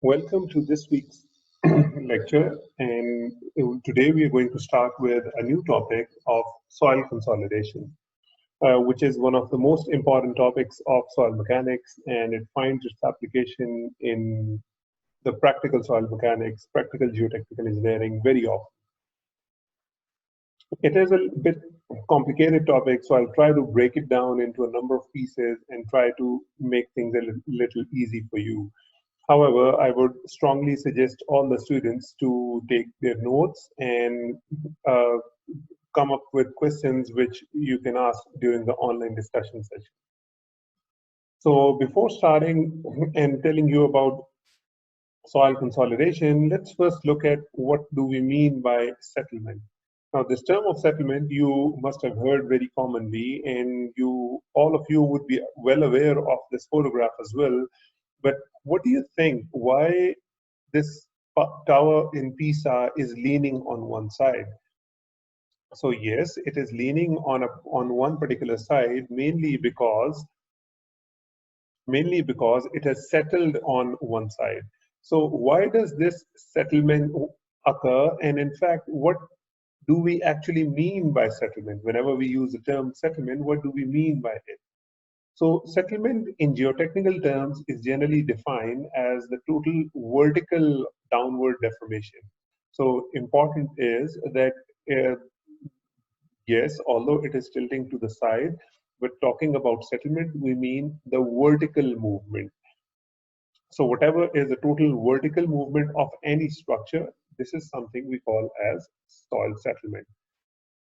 Welcome to this week's lecture, and today we are going to start with a new topic of soil consolidation, which is one of the most important topics of soil mechanics, and it finds its application in the practical soil mechanics, practical geotechnical engineering very often. It is a bit complicated topic, so I'll try to break it down into a number of pieces and try to make things a little easy for you. However, I would strongly suggest all the students to take their notes and uh, come up with questions which you can ask during the online discussion session. So before starting and telling you about soil consolidation, let's first look at what do we mean by settlement. Now, this term of settlement you must have heard very commonly, and all of you would be well aware of this photograph as well. But what do you think? Why this tower in Pisa is leaning on one side? So yes, it is leaning on one particular side, mainly because it has settled on one side. So why does this settlement occur? And in fact, what do we actually mean by settlement? Whenever we use the term settlement, what do we mean by it? So settlement in geotechnical terms is generally defined as the total vertical downward deformation. So important is that uh, yes, although it is tilting to the side, but talking about settlement, we mean the vertical movement. So whatever is the total vertical movement of any structure, this is something we call as soil settlement.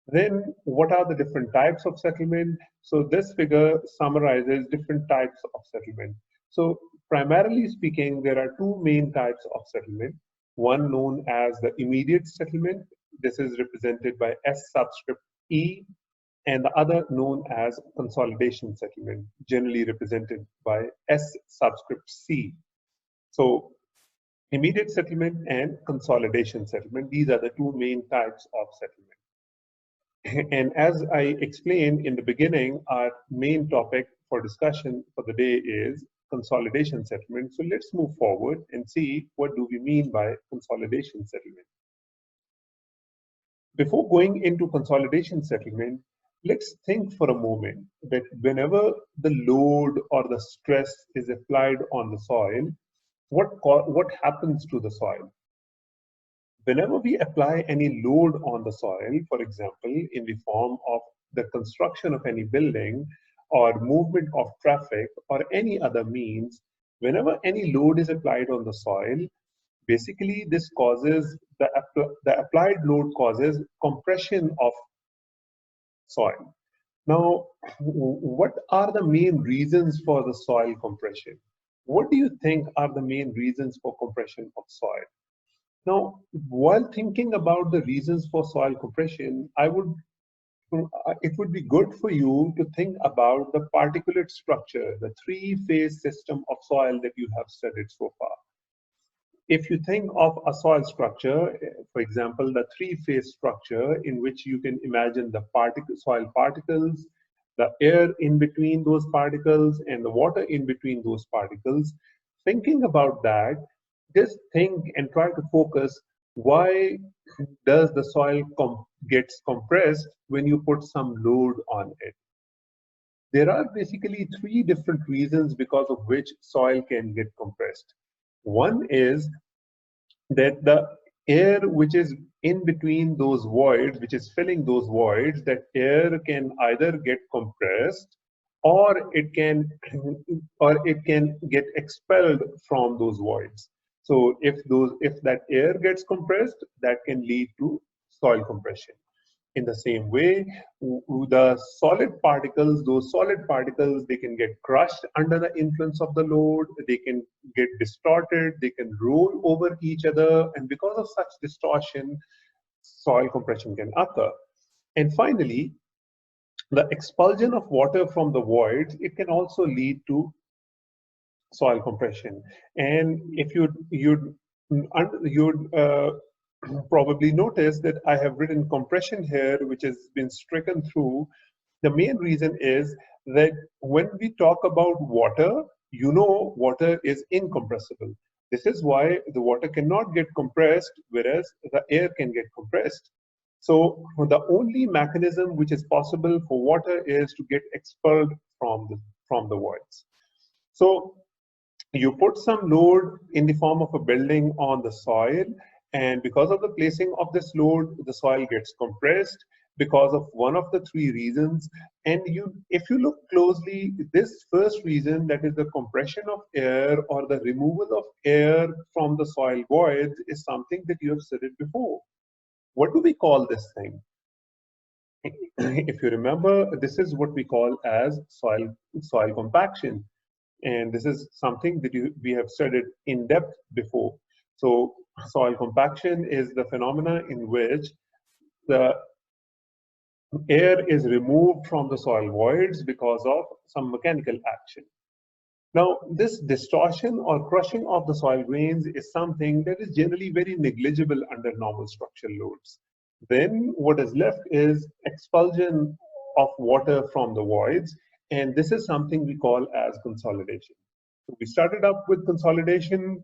Then what are the different types of settlement? So this figure summarizes different types of settlement. So primarily speaking, there are two main types of settlement. One known as the immediate settlement. This is represented by S subscript E, and the other known as consolidation settlement, generally represented by S subscript C. So immediate settlement and consolidation settlement, these are the two main types of settlement. And as I explained in the beginning, our main topic for discussion for the day is consolidation settlement. So let's move forward and see what do we mean by consolidation settlement. Before going into consolidation settlement, let's think for a moment that whenever the load or the stress is applied on the soil, what happens to the soil? Whenever we apply any load on the soil, for example, in the form of the construction of any building or movement of traffic or any other means, whenever any load is applied on the soil, basically this causes the applied load causes compression of soil. Now, what are the main reasons for the soil compression? What do you think are the main reasons for compression of soil? Now, while thinking about the reasons for soil compression, it would be good for you to think about the particulate structure, the three-phase system of soil that you have studied so far. If you think of a soil structure, for example, the three-phase structure in which you can imagine the soil particles, the air in between those particles, and the water in between those particles, thinking about that, just think and try to focus why does the soil gets compressed when you put some load on it. There are basically three different reasons because of which soil can get compressed. One is that the air which is in between those voids, which is filling those voids, that air can either get compressed or it can get expelled from those voids. So if that air gets compressed, that can lead to soil compression. In the same way, the solid particles, those solid particles, they can get crushed under the influence of the load, they can get distorted, they can roll over each other, and because of such distortion, soil compression can occur. And finally, the expulsion of water from the voids, it can also lead to soil compression. And if you'd probably notice that I have written compression here, which has been stricken through. The main reason is that when we talk about water, you know water is incompressible. This is why the water cannot get compressed, whereas the air can get compressed. So the only mechanism which is possible for water is to get expelled from the voids. So you put some load in the form of a building on the soil, and because of the placing of this load, the soil gets compressed because of one of the three reasons. And if you look closely, this first reason, that is the compression of air or the removal of air from the soil voids, is something that you have studied before. What do we call this thing? If you remember, this is what we call as soil compaction, and this is something that we have studied in depth before. So soil compaction is the phenomena in which the air is removed from the soil voids because of some mechanical action. Now, this distortion or crushing of the soil grains is something that is generally very negligible under normal structural loads. Then what is left is expulsion of water from the voids, and this is something we call as consolidation. So we started up with consolidation.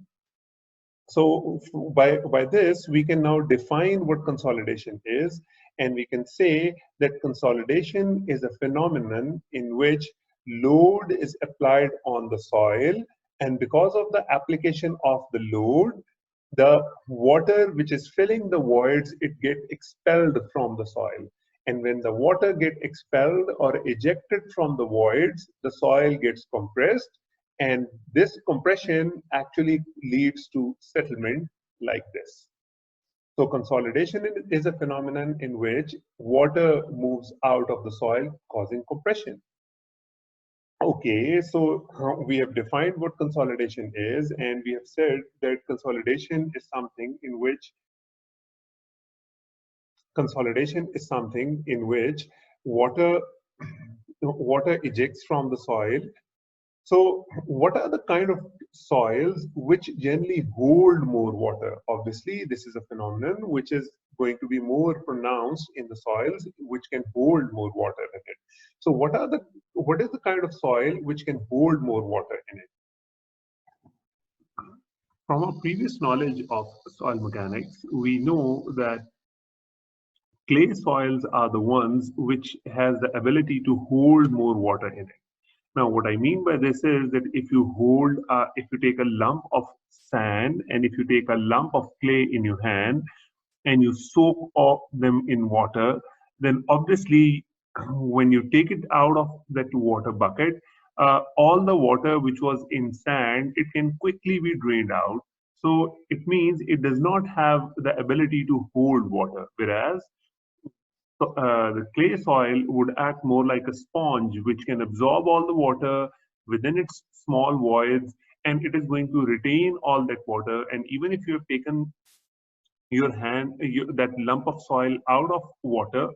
So by this, we can now define what consolidation is, and we can say that consolidation is a phenomenon in which load is applied on the soil, and because of the application of the load, the water which is filling the voids, it get expelled from the soil. And when the water get expelled or ejected from the voids, the soil gets compressed, and this compression actually leads to settlement like this. So consolidation is a phenomenon in which water moves out of the soil, causing compression. Okay, so we have defined what consolidation is, and we have said that consolidation is something in which water water ejects from the soil. So what are the kind of soils which generally hold more water? Obviously, this is a phenomenon which is going to be more pronounced in the soils which can hold more water in it. So what is the kind of soil which can hold more water in it? From our previous knowledge of soil mechanics, we know that clay soils are the ones which has the ability to hold more water in it. Now, what I mean by this is that if you take a lump of sand and if you take a lump of clay in your hand and you soak all them in water, then obviously when you take it out of that water bucket, all the water which was in sand, it can quickly be drained out. So it means it does not have the ability to hold water, whereas the clay soil would act more like a sponge, which can absorb all the water within its small voids, and it is going to retain all that water. And even if you have taken that lump of soil out of water,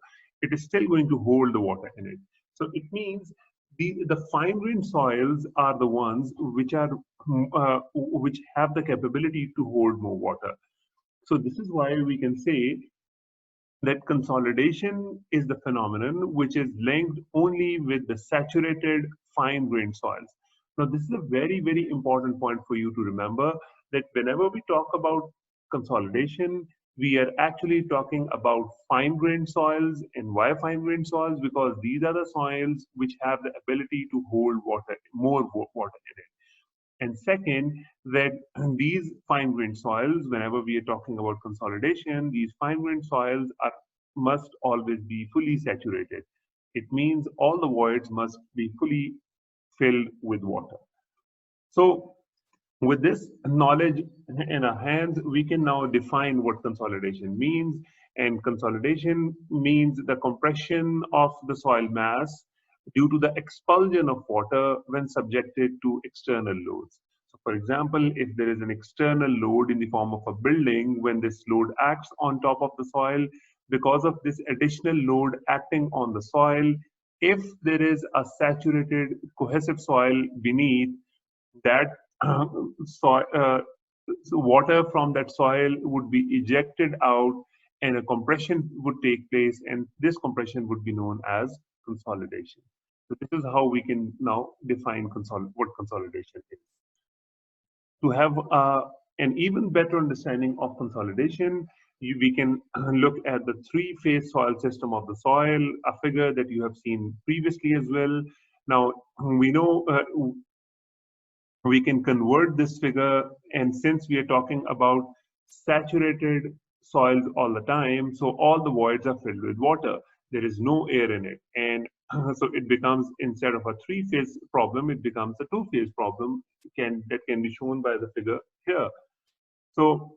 it is still going to hold the water in it. So it means the fine-grained soils are the ones which have the capability to hold more water. So this is why we can say that consolidation is the phenomenon which is linked only with the saturated fine-grained soils. Now, this is a very, very important point for you to remember, that whenever we talk about consolidation, we are actually talking about fine-grained soils. And why fine-grained soils? Because these are the soils which have the ability to hold water, more water in it. And second, that these fine-grained soils, whenever we are talking about consolidation, these fine-grained soils must always be fully saturated. It means all the voids must be fully filled with water. So with this knowledge in our hands, we can now define what consolidation means. And consolidation means the compression of the soil mass due to the expulsion of water when subjected to external loads. So for example, if there is an external load in the form of a building, when this load acts on top of the soil, because of this additional load acting on the soil, if there is a saturated cohesive soil beneath, that soil, so water from that soil would be ejected out and a compression would take place, and this compression would be known as consolidation. So this is how we can now define what consolidation is. To have an even better understanding of consolidation, we can look at the three-phase soil system of the soil, a figure that you have seen previously as well. Now, we know we can convert this figure, and since we are talking about saturated soils all the time, so all the voids are filled with water. There is no air in it, and so it becomes, instead of a three-phase problem, it becomes a two-phase problem, that can be shown by the figure here. So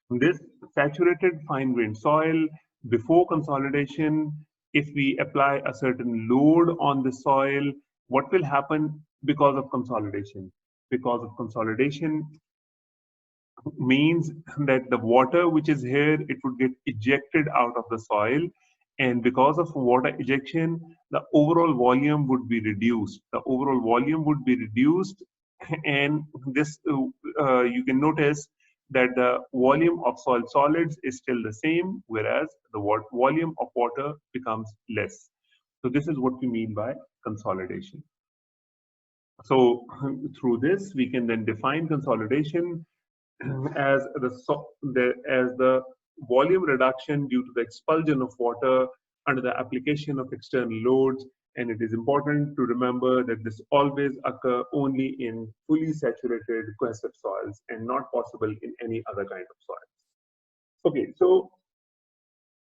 this saturated fine-grained soil, before consolidation, if we apply a certain load on the soil, what will happen because of consolidation? Because of consolidation means that the water which is here, it would get ejected out of the soil, and because of water ejection, the overall volume would be reduced. The overall volume would be reduced, and this you can notice that the volume of soil solids is still the same, whereas the volume of water becomes less. So this is what we mean by consolidation. So through this, we can then define consolidation as the volume reduction due to the expulsion of water under the application of external loads. And it is important to remember that this always occur only in fully saturated cohesive soils and not possible in any other kind of soil. Okay, so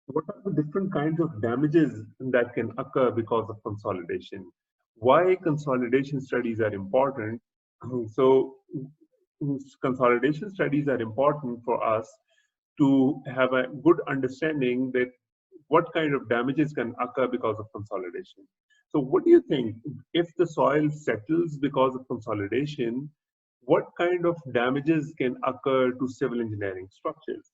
what are the different kinds of damages that can occur because of consolidation? Why consolidation studies are important? So consolidation studies are important for us to have a good understanding that what kind of damages can occur because of consolidation. So what do you think, if the soil settles because of consolidation, what kind of damages can occur to civil engineering structures?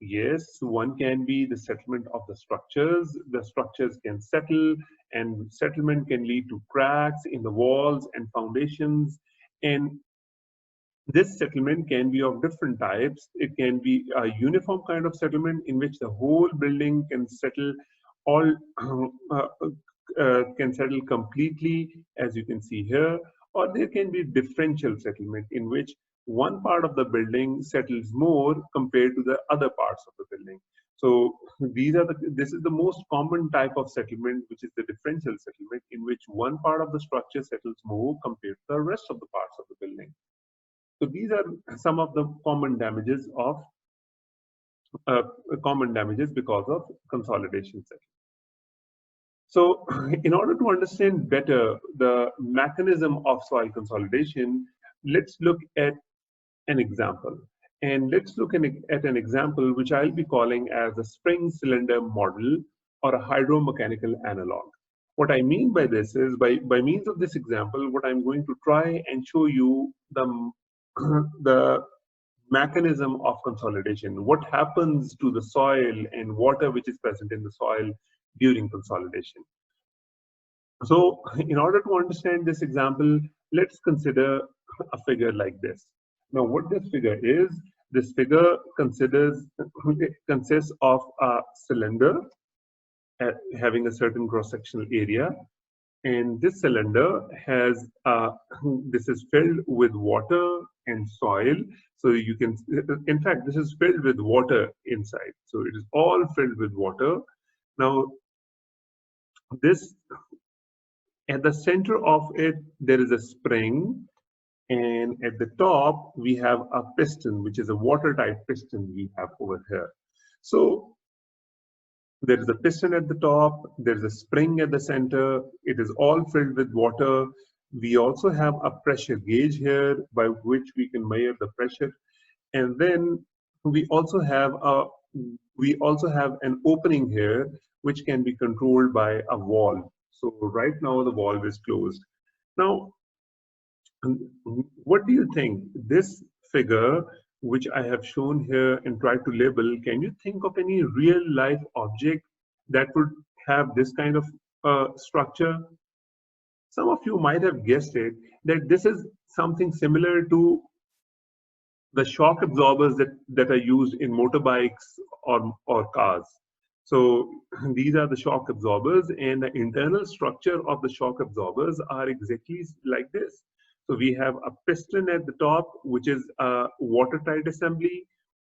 Yes, one can be the settlement of the structures. The structures can settle, and settlement can lead to cracks in the walls and foundations. And this settlement can be of different types. It can be a uniform kind of settlement in which the whole building can settle, all can settle completely, as you can see here, or there can be differential settlement in which one part of the building settles more compared to the other parts of the building. So this is the most common type of settlement, which is the differential settlement, in which one part of the structure settles more compared to the rest of the parts of the building. So these are some of the common damages because of consolidation settlement. So in order to understand better the mechanism of soil consolidation, let's look at an example. And let's look at an example which I'll be calling as a spring cylinder model or a hydromechanical analog. What I mean by this is, by means of this example, what I'm going to try and show you the mechanism of consolidation. What happens to the soil and water which is present in the soil during consolidation. So in order to understand this example, let's consider a figure like this. Now what this figure is, this figure consists of a cylinder having a certain cross-sectional area, and this cylinder has this is filled with water and soil. So you can, in fact, this is filled with water inside. So it is all filled with water. Now this, at the center of it, there is a spring, and at the top we have a piston, which is a water-tight piston we have over here. So there is a piston at the top, there's a spring at the center, it is all filled with water. We also have a pressure gauge here by which we can measure the pressure. And then we also have an opening here which can be controlled by a valve. So right now the valve is closed. Now, what do you think? This figure, which I have shown here and tried to label, can you think of any real life object that would have this kind of structure? Some of you might have guessed it, that this is something similar to the shock absorbers that are used in motorbikes or cars. So these are the shock absorbers, and the internal structure of the shock absorbers are exactly like this. So we have a piston at the top, which is a watertight assembly.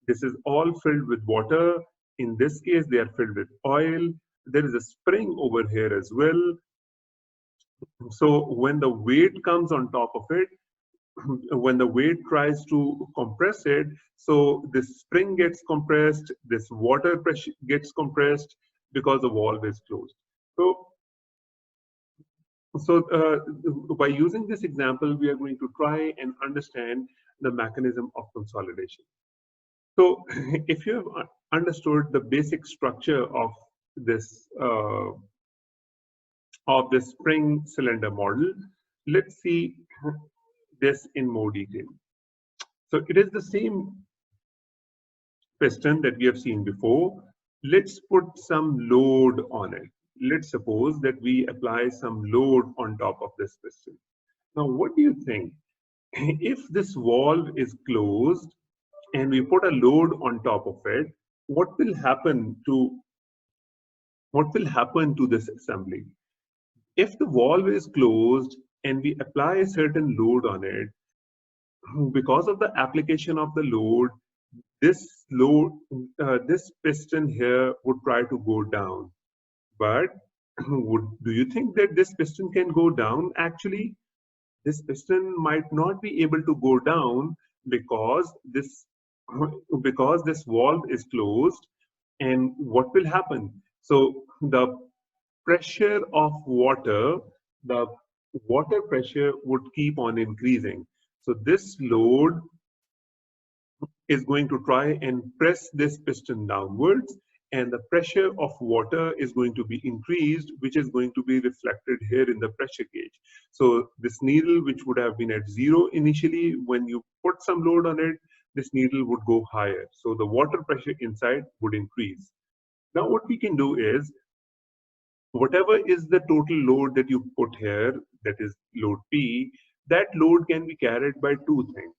This is all filled with water. In this case, they are filled with oil. There is a spring over here as well. So when the weight comes on top of it, when the weight tries to compress it, so this spring gets compressed, this water pressure gets compressed because the valve is closed. So by using this example, we are going to try and understand the mechanism of consolidation. So if you have understood the basic structure this uh, of this spring cylinder model, let's see this in more detail. So it is the same piston that we have seen before. Let's put some load on it. Let's suppose that we apply some load on top of this piston. Now, what do you think? If this valve is closed and we put a load on top of it, what will happen to this assembly? If the valve is closed and we apply a certain load on it, because of the application of the load, this piston here would try to go down. But do you think that this piston can go down? Actually, this piston might not be able to go down because this valve is closed. And what will happen? So the pressure of water, the water pressure would keep on increasing. So this load is going to try and press this piston downwards, and the pressure of water is going to be increased, which is going to be reflected here in the pressure gauge. So this needle, which would have been at 0 initially, when you put some load on it, this needle would go higher. So the water pressure inside would increase. Now what we can do is, whatever is the total load that you put here, that is load P, that load can be carried by two things.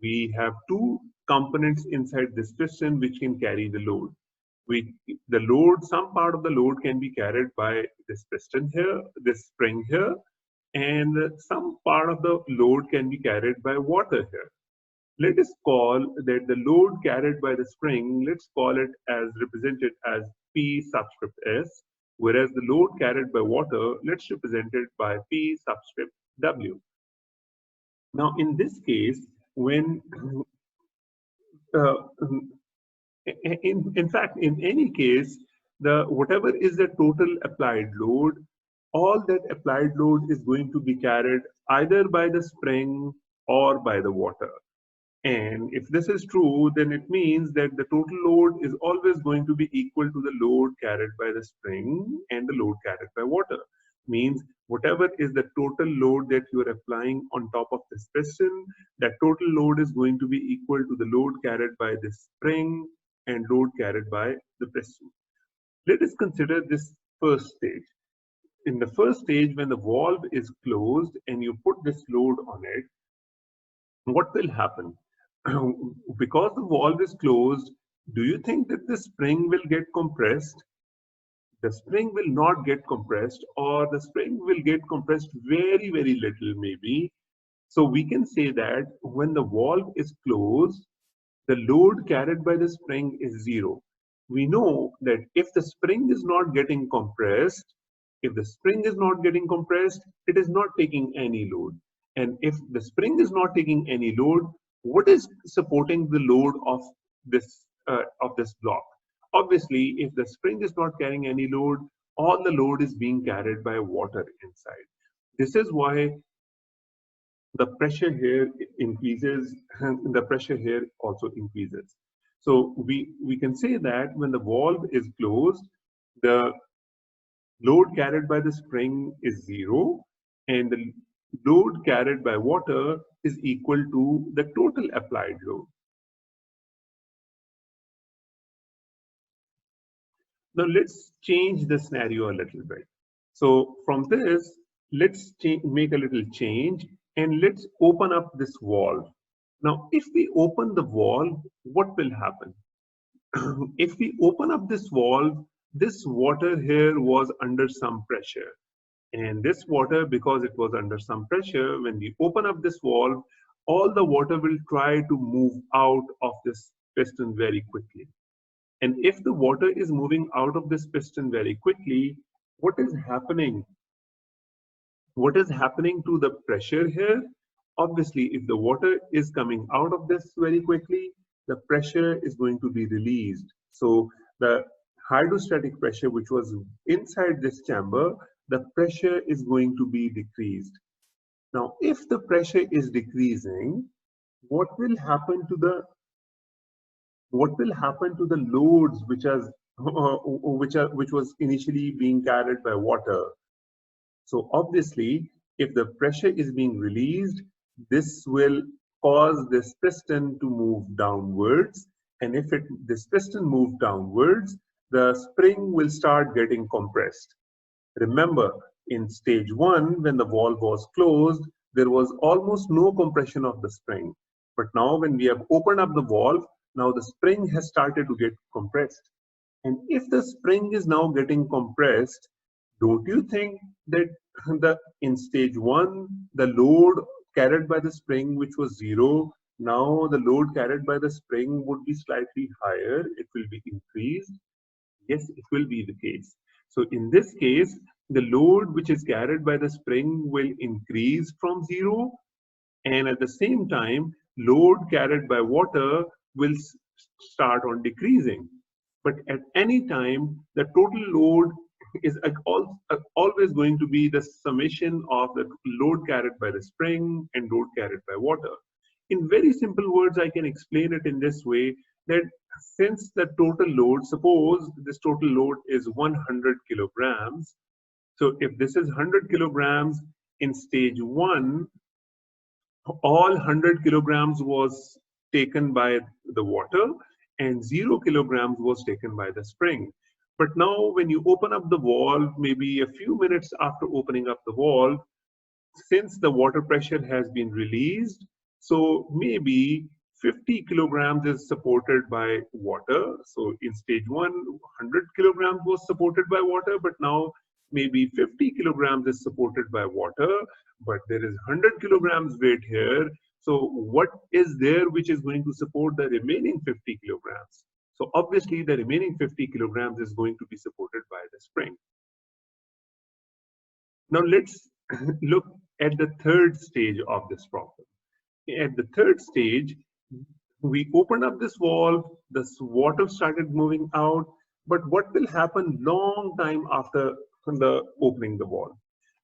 We have two components inside this piston which can carry the load. Some part of the load can be carried by this piston here, this spring here, and some part of the load can be carried by water here. Let us call that the load carried by the spring, let's call it as represented as P subscript S, whereas the load carried by water, let's represent it by P subscript W. Now, in this case, when uh, in fact, in any case, whatever is the total applied load, all that applied load is going to be carried either by the spring or by the water. And if this is true, then it means that the total load is always going to be equal to the load carried by the spring and the load carried by water. Means whatever is the total load that you are applying on top of this piston, that total load is going to be equal to the load carried by this spring and load carried by the piston. Let us consider this first stage. In the first stage, when the valve is closed and you put this load on it, what will happen? Because the valve is closed, do you think that the spring will get compressed? The spring will not get compressed, or the spring will get compressed very, very little maybe. So we can say that when the valve is closed, the load carried by the spring is 0. We know that if the spring is not getting compressed, it is not taking any load. And if the spring is not taking any load, what is supporting the load of this block? Obviously, if the spring is not carrying any load, all the load is being carried by water inside. This is why the pressure here increases and the pressure here also increases. So we can say that when the valve is closed, the load carried by the spring is 0 and the load carried by water is equal to the total applied load. Now let's change the scenario a little bit. So from this, let's make a little change and let's open up this valve. Now, if we open the valve, what will happen? If we open up this valve, this water here was under some pressure. And this water, because it was under some pressure, when we open up this valve, all the water will try to move out of this piston very quickly. And if the water is moving out of this piston very quickly, what is happening? What is happening to the pressure here? Obviously, if the water is coming out of this very quickly, the pressure is going to be released. So the hydrostatic pressure, which was inside this chamber, the pressure is going to be decreased. Now, if the pressure is decreasing, what will happen to the loads which was initially being carried by water? So obviously, if the pressure is being released, this will cause this piston to move downwards. And if this piston moves downwards, the spring will start getting compressed. Remember, in stage 1, when the valve was closed, there was almost no compression of the spring. But now when we have opened up the valve, now the spring has started to get compressed. And if the spring is now getting compressed, don't you think that in stage 1, the load carried by the spring, which was 0, now the load carried by the spring would be slightly higher, it will be increased? Yes, it will be the case. So in this case, the load which is carried by the spring will increase from 0, and at the same time, load carried by water will start on decreasing. But at any time, the total load is always going to be the summation of the load carried by the spring and load carried by water. In very simple words, I can explain it in this way, that since the total load, suppose this total load is 100 kilograms. So if this is 100 kilograms in stage 1, all 100 kilograms was taken by the water and 0 kilograms was taken by the spring. But now when you open up the valve, maybe a few minutes after opening up the valve, since the water pressure has been released, so maybe 50 kilograms is supported by water. So in stage 1, 100 kilograms was supported by water, but now maybe 50 kilograms is supported by water, but there is 100 kilograms weight here. So what is there which is going to support the remaining 50 kilograms? So obviously the remaining 50 kilograms is going to be supported by the spring. Now let's look at the third stage of this problem. At the third stage, we opened up this valve, the water started moving out, but what will happen long time after the opening the valve?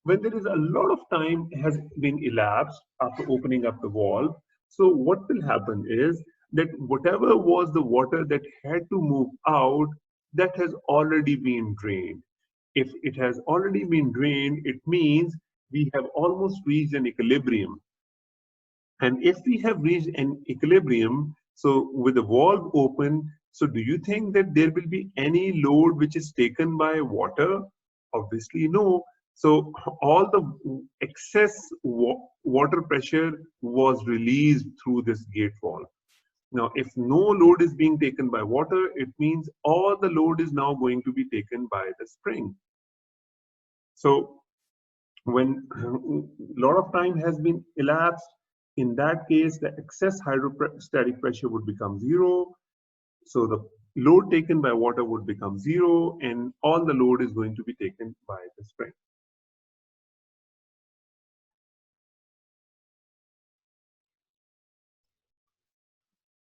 When there is a lot of time has been elapsed after opening up the valve, so what will happen is that whatever was the water that had to move out, that has already been drained. If it has already been drained, it means we have almost reached an equilibrium. And if we have reached an equilibrium, so with the valve open, so do you think that there will be any load which is taken by water? Obviously no. So all the excess water pressure was released through this gate valve. Now, if no load is being taken by water, it means all the load is now going to be taken by the spring. So when a lot of time has been elapsed, in that case, the excess hydrostatic pressure would become 0. So the load taken by water would become 0, and all the load is going to be taken by the spring.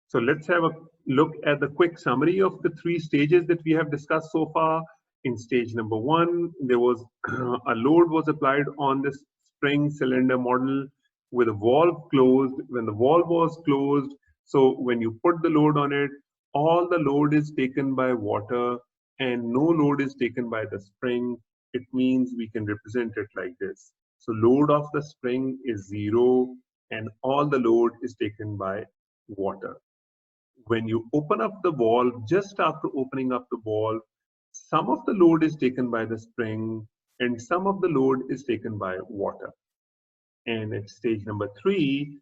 So let's have a look at the quick summary of the 3 stages that we have discussed so far. In stage number 1, there was a load was applied on this spring cylinder model with a valve closed. When the valve was closed, so when you put the load on it, all the load is taken by water and no load is taken by the spring. It means we can represent it like this. So load of the spring is 0 and all the load is taken by water. When you open up the valve, just after opening up the valve, some of the load is taken by the spring and some of the load is taken by water. And at stage number 3,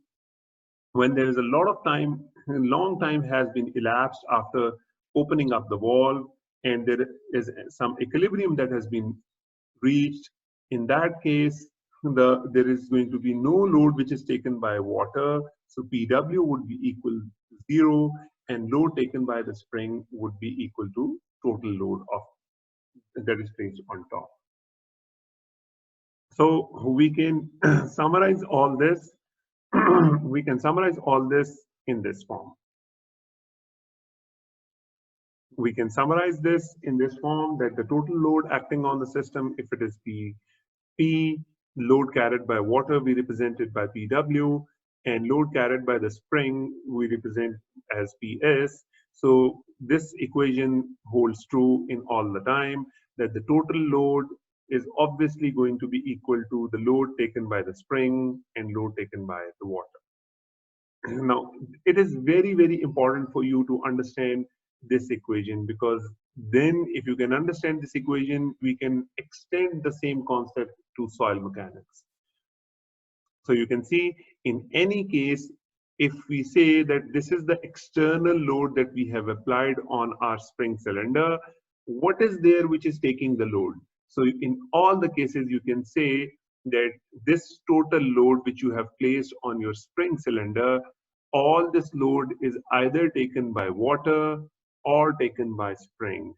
when there is a lot of time, long time has been elapsed after opening up the valve and there is some equilibrium that has been reached, In that case, there is going to be no load which is taken by water. So PW would be equal to 0, and load taken by the spring would be equal to total load of that is placed on top. So we can summarize all this. We can summarize all this in this form. We can summarize this in this form, that the total load acting on the system, if it is P, load carried by water, we represent it by PW, and load carried by the spring, we represent as PS. So this equation holds true in all the time, that the total load is obviously going to be equal to the load taken by the spring and load taken by the water. Now, it is very, very important for you to understand this equation, because then if you can understand this equation, we can extend the same concept to soil mechanics. So you can see, in any case, if we say that this is the external load that we have applied on our spring cylinder, what is there which is taking the load? So in all the cases, you can say that this total load which you have placed on your spring cylinder, all this load is either taken by water or taken by spring.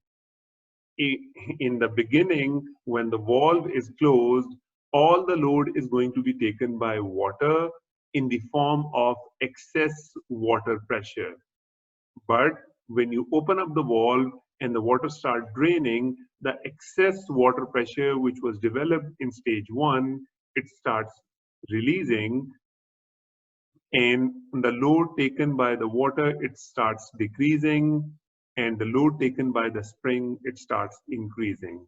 In the beginning, when the valve is closed, all the load is going to be taken by water in the form of excess water pressure. But when you open up the valve and the water starts draining, the excess water pressure which was developed in stage 1, it starts releasing, and the load taken by the water, it starts decreasing, and the load taken by the spring, it starts increasing.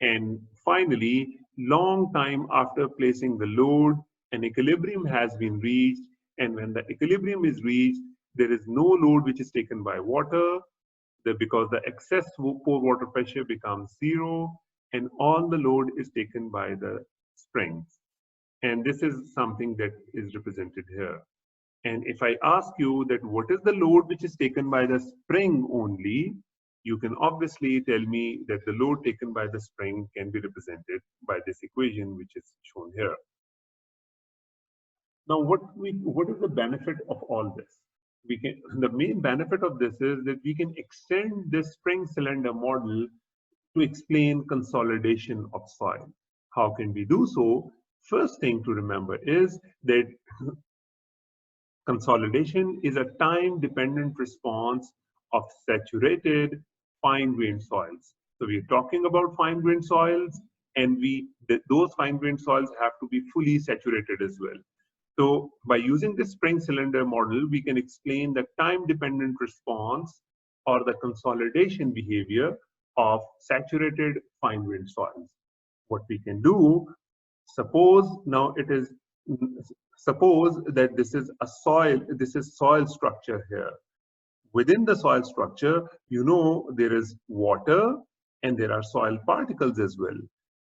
And finally, long time after placing the load, an equilibrium has been reached, and when the equilibrium is reached, there is no load which is taken by water, because the excess pore water pressure becomes 0, and all the load is taken by the springs. And this is something that is represented here. And if I ask you that what is the load which is taken by the spring only, you can obviously tell me that the load taken by the spring can be represented by this equation which is shown here. Now, what is the benefit of all this? The main benefit of this is that we can extend this spring cylinder model to explain consolidation of soil. How can we do so? First thing to remember is that consolidation is a time-dependent response of saturated fine-grained soils. So we're talking about fine-grained soils, and those fine-grained soils have to be fully saturated as well. So by using this spring cylinder model, we can explain the time-dependent response or the consolidation behavior of saturated fine-grained soils. What we can do, suppose that this is soil structure here. Within the soil structure, there is water and there are soil particles as well.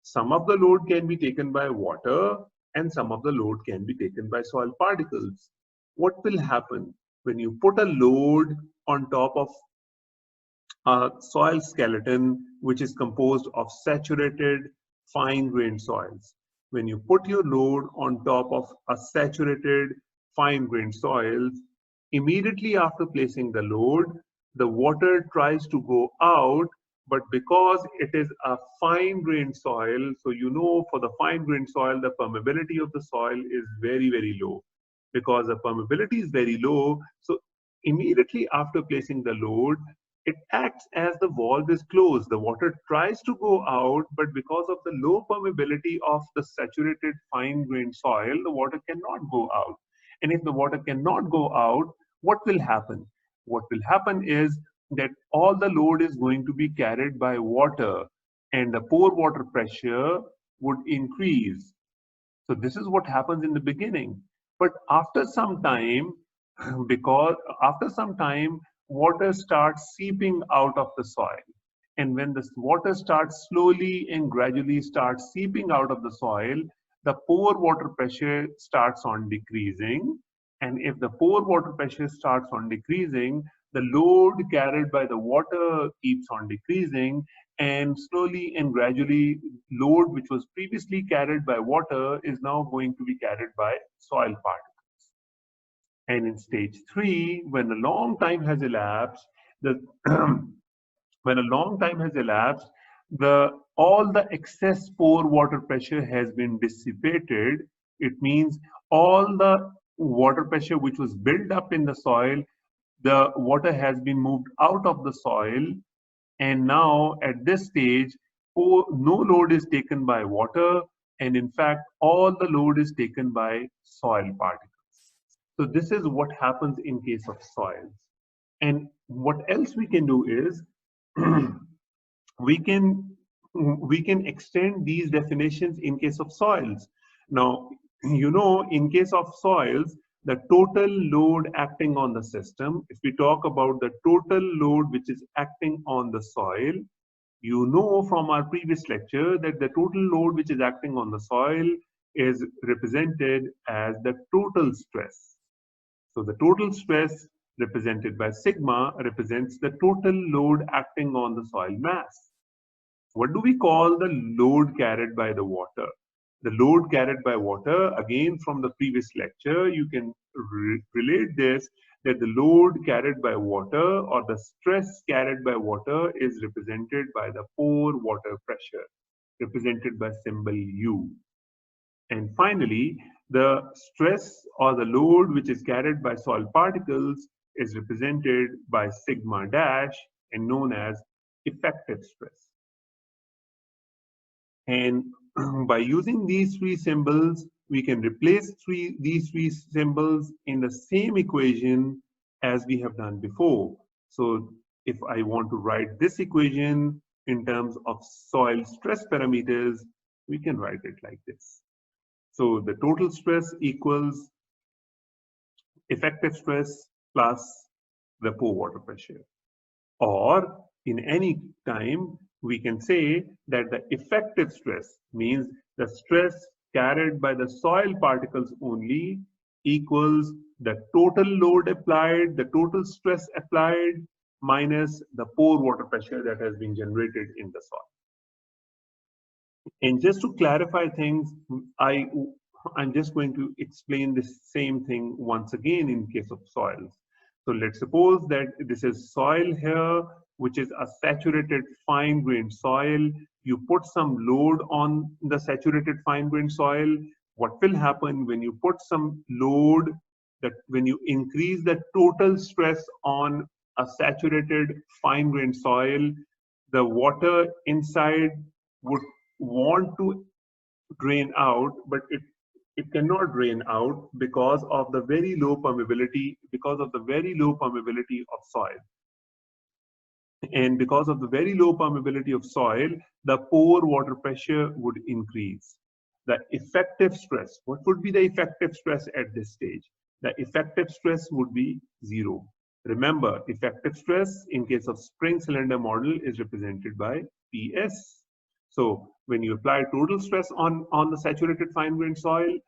Some of the load can be taken by water and some of the load can be taken by soil particles. What will happen when you put a load on top of a soil skeleton which is composed of saturated fine-grained soils? When you put your load on top of a saturated fine-grained soils, immediately after placing the load, the water tries to go out, but because it is a fine-grained soil, so for the fine-grained soil, the permeability of the soil is very, very low. Because the permeability is very low, so immediately after placing the load, it acts as the valve is closed. The water tries to go out, but because of the low permeability of the saturated fine-grained soil, the water cannot go out. And if the water cannot go out, what will happen? What will happen is that all the load is going to be carried by water, and the pore water pressure would increase. So this is what happens in the beginning. But after some time, water starts seeping out of the soil. And when the water starts slowly and gradually starts seeping out of the soil, the pore water pressure starts on decreasing. And if the pore water pressure starts on decreasing, the load carried by the water keeps on decreasing, and slowly and gradually load which was previously carried by water is now going to be carried by soil particles. And in stage 3, when a long time has elapsed, the when a long time has elapsed, all the excess pore water pressure has been dissipated. It means all the water pressure which was built up in the soil, the water has been moved out of the soil, and now at this stage, no load is taken by water, and in fact, all the load is taken by soil particles. So this is what happens in case of soils. And what else we can do is we can we can extend these definitions in case of soils. Now, in case of soils, the total load acting on the system, if we talk about the total load which is acting on the soil, from our previous lecture that the total load which is acting on the soil is represented as the total stress. So the total stress represented by sigma represents the total load acting on the soil mass. What do we call the load carried by the water? The load carried by water, again from the previous lecture, you can relate this, that the load carried by water or the stress carried by water is represented by the pore water pressure, represented by symbol U. And finally, the stress or the load which is carried by soil particles is represented by sigma dash and known as effective stress. And by using these three symbols, we can replace these three symbols in the same equation as we have done before. So if I want to write this equation in terms of soil stress parameters, we can write it like this. So the total stress equals effective stress plus the pore water pressure. Or in any time, we can say that the effective stress means the stress carried by the soil particles only equals the total load applied, the total stress applied minus the pore water pressure that has been generated in the soil. And just to clarify things, I'm just going to explain the same thing once again in case of soils. So let's suppose that this is soil here, which is a saturated fine-grained soil. You put some load on the saturated fine-grained soil. What will happen when you put some load, that when you increase the total stress on a saturated fine-grained soil, the water inside would want to drain out, but it cannot drain out because of the very low permeability, of soil. And because of the very low permeability of soil, the pore water pressure would increase. The effective stress, what would be the effective stress at this stage? The effective stress would be 0. Remember, effective stress in case of spring cylinder model is represented by PS. So when you apply total stress on the saturated fine-grained soil,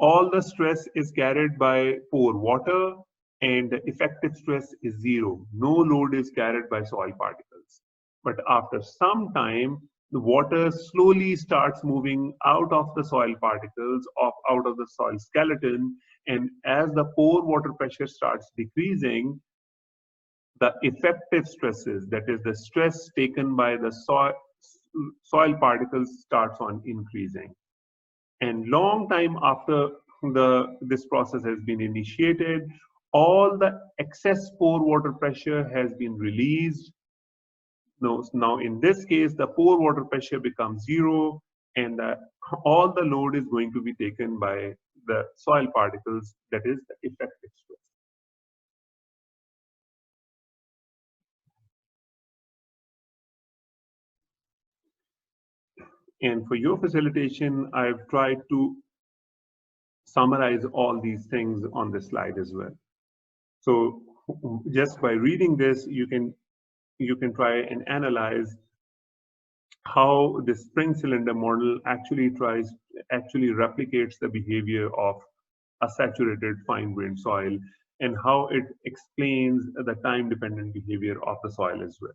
all the stress is carried by pore water, and the effective stress is 0. No load is carried by soil particles. But after some time, the water slowly starts moving out of the soil particles, out of the soil skeleton, and as the pore water pressure starts decreasing, the effective stresses, that is the stress taken by the soil particles, starts on increasing. And long time after this process has been initiated, all the excess pore water pressure has been released. Now in this case, the pore water pressure becomes 0, and all the load is going to be taken by the soil particles, that is the effective stress. And for your facilitation, I've tried to summarize all these things on this slide as well. So just by reading this, you can try and analyze how the spring cylinder model actually replicates the behavior of a saturated fine-grained soil. and how it explains the time-dependent behavior of the soil as well.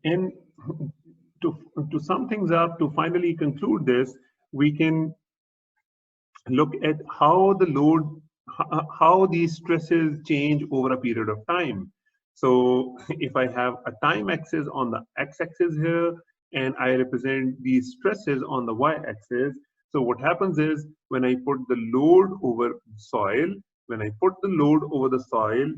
And to sum things up, to finally conclude this, we can look at how the load, how these stresses change over a period of time. So if I have a time axis on the x-axis here, and I represent these stresses on the y-axis, so what happens is when I put the load over soil, when I put the load over the soil,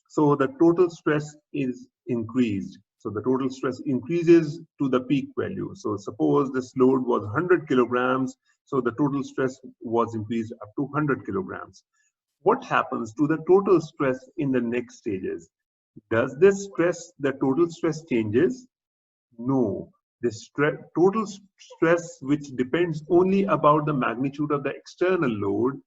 so the total stress is increased. So the total stress increases to the peak value. So suppose this load was 100 kilograms, so the total stress was increased up to 100 kilograms. What happens to the total stress in the next stages? Does this stress, the total stress changes? No. The total stress, which depends only about the magnitude of the external load,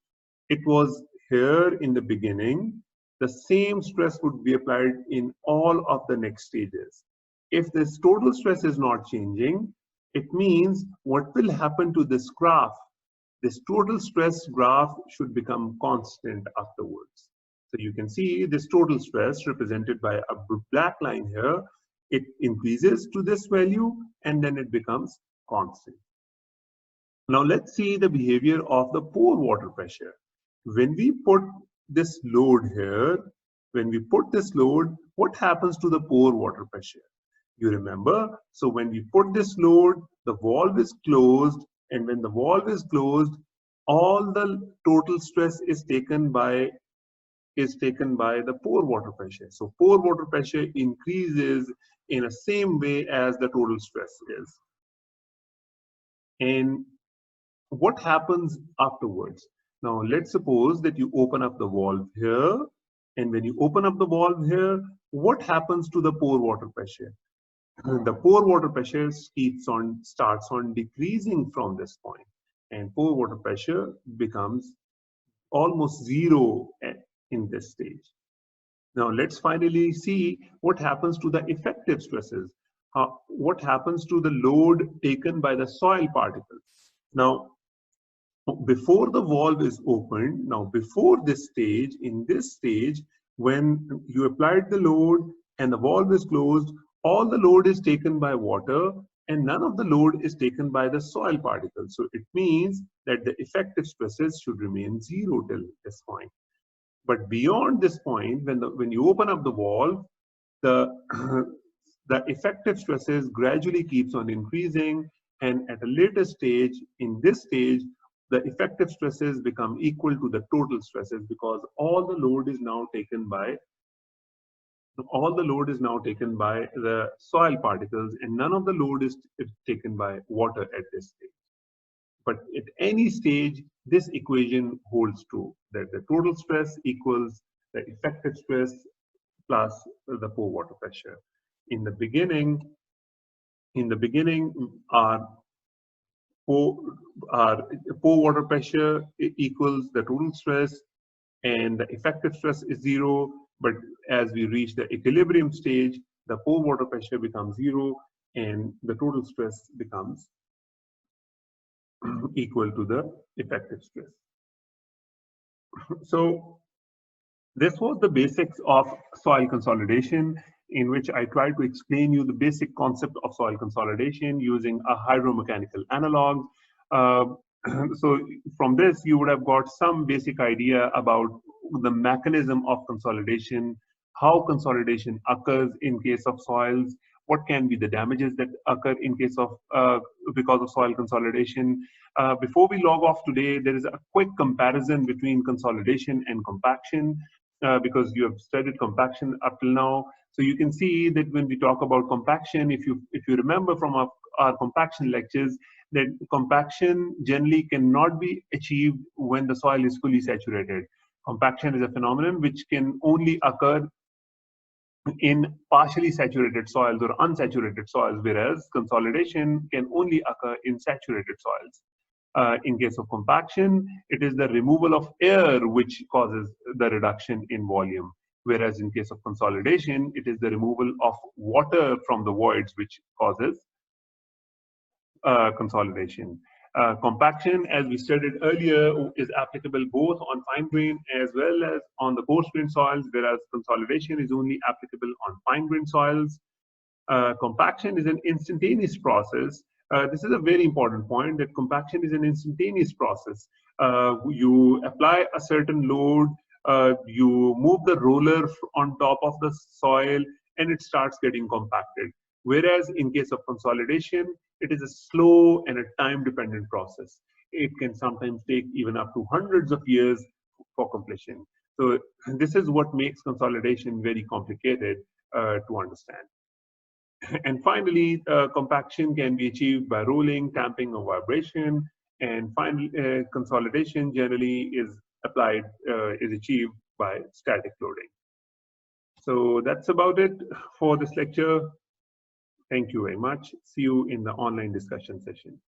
it was here in the beginning. The same stress would be applied in all of the next stages. If this total stress is not changing, it means what will happen to this graph? This total stress graph should become constant afterwards. So you can see this total stress represented by a black line here. It increases to this value and then it becomes constant. Now let's see the behavior of the pore water pressure. When we put this load here, when we put this load, what happens to the pore water pressure? You remember, so when we put this load, the valve is closed, and when the valve is closed, all the total stress is taken by the pore water pressure. So pore water pressure increases in the same way as the total stress is. And what happens afterwards? Now let's suppose that you open up the valve here, and when you open up the valve here, what happens to the pore water pressure? The pore water pressure starts on decreasing from this point, and pore water pressure becomes almost zero in this stage. Now let's finally see what happens to the effective stresses. What happens to the load taken by the soil particles? Now, before the valve is opened, now before this stage, in this stage, when you applied the load and the valve is closed, all the load is taken by water and none of the load is taken by the soil particles. So it means that the effective stresses should remain zero till this point. But beyond this point, when you open up the valve, the the effective stresses gradually keeps on increasing, and at a later stage, in this stage, the effective stresses become equal to the total stresses because all the load is now taken by the soil particles, and none of the load is taken by water at this stage. But at any stage, this equation holds true, that the total stress equals the effective stress plus the pore water pressure. In the beginning, our pore water pressure equals the total stress, and the effective stress is zero. But as we reach the equilibrium stage, the pore water pressure becomes zero, and the total stress becomes equal to the effective stress. So this was the basics of soil consolidation, in which I tried to explain you the basic concept of soil consolidation using a hydromechanical analog. So from this, you would have got some basic idea about the mechanism of consolidation, how consolidation occurs in case of soils, what can be the damages that occur in case of because of soil consolidation. Before we log off today, there is a quick comparison between consolidation and compaction, because you have studied compaction up till now. So you can see that when we talk about compaction, if you remember from our compaction lectures, that compaction generally cannot be achieved when the soil is fully saturated. Compaction is a phenomenon which can only occur in partially saturated soils or unsaturated soils, whereas consolidation can only occur in saturated soils. In case of compaction, it is the removal of air which causes the reduction in volume, whereas in case of consolidation, it is the removal of water from the voids which causes consolidation. Compaction, as we studied earlier, is applicable both on fine grain as well as on the coarse grain soils, whereas consolidation is only applicable on fine grain soils. Compaction is an instantaneous process. This is a very important point, that compaction is an instantaneous process. You apply a certain load, you move the roller on top of the soil, and it starts getting compacted. Whereas in case of consolidation, it is a slow and a time-dependent process. It can sometimes take even up to hundreds of years for completion. So this is what makes consolidation very complicated to understand. And finally, compaction can be achieved by rolling, tamping, or vibration. And finally, consolidation generally is achieved by static loading. So that's about it for this lecture. Thank you very much. See you in the online discussion session.